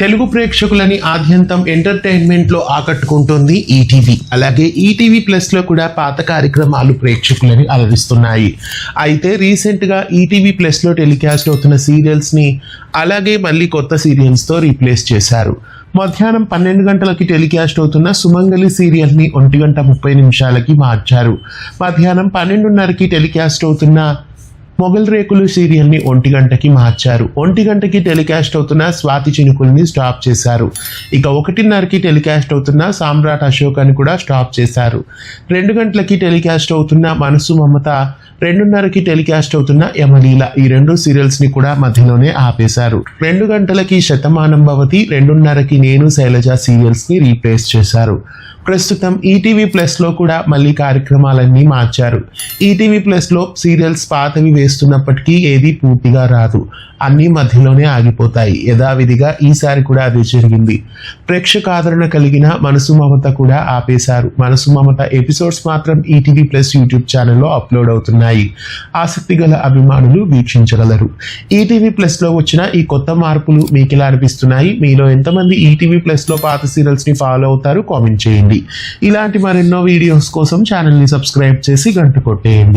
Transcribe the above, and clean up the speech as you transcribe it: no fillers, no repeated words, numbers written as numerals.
తెలుగు ప్రేక్షకులని ఆద్యంతం ఎంటర్టైన్మెంట్ లో ఆకట్టుకుంటుంది ఈటీవీ. అలాగే ఈటీవీ ప్లస్ లో కూడా పాత కార్యక్రమాలు ప్రేక్షకులని అలరిస్తున్నాయి. అయితే రీసెంట్ గా ఈటీవీ ప్లస్ లో టెలికాస్ట్ అవుతున్న సీరియల్స్ ని అలాగే మళ్ళీ కొత్త సీరియల్స్ తో రీప్లేస్ చేశారు. మధ్యాహ్నం 12 గంటలకి టెలికాస్ట్ అవుతున్న సుమంగళి సీరియల్ ని 1:30 మార్చారు. మధ్యాహ్నం 12:30కి టెలికాస్ట్ అవుతున్న మొగల్ రేకులు సీరియల్ ని 1 గంటకి మార్చారు. 1 గంటకి టెలికాస్ట్ అవుతున్న స్వాతి చినుకుల్ని స్టాప్ చేశారు. ఇక 1:30కి టెలికాస్ట్ అవుతున్న సామ్రాట్ అశోక్ అని కూడా స్టాప్ చేశారు. 2 గంటలకి టెలికాస్ట్ అవుతున్న మనసు మమత, 2:30కి టెలికాస్ట్ అవుతున్న యమలీల, ఈ 2 సీరియల్స్ ని కూడా మధ్యలోనే ఆపేశారు. 2 గంటలకి శతమానం భవతి, 2:30కి నేను శైలజ సీరియల్స్ ని రీప్లేస్ చేశారు. ప్రస్తుతం ఈటీవీ ప్లస్ లో కూడా మళ్ళీ కార్యక్రమాలన్నీ మార్చారు. ఈటీవీ ప్లస్ లో సీరియల్స్ పాతవి వేస్తున్నప్పటికీ ఏది పూర్తిగా రాదు, అన్నీ మధ్యలోనే ఆగిపోతాయి. యథావిధిగా ఈసారి కూడా అదే జరిగింది. ప్రేక్షక ఆదరణ కలిగిన మనసు మమత కూడా ఆపేశారు. మనసు మమత ఎపిసోడ్స్ మాత్రం ఈటీవీ ప్లస్ యూట్యూబ్ ఛానల్లో అప్లోడ్ అవుతున్నాయి. ఆసక్తి గల అభిమానులు వీక్షించగలరు. ఈటీవీ ప్లస్ లో వచ్చిన ఈ కొత్త మార్పులు మీకు ఎలా అనిపిస్తున్నాయి? మీలో ఎంతమంది ఈటీవీ ప్లస్ లో పాత సీరియల్స్ ని ఫాలో అవుతారు? కామెంట్ చేయండి. ఇలాంటి మరెన్నో వీడియోస్ కోసం ఛానల్ ని సబ్స్క్రైబ్ చేసి గంట కొట్టేయండి.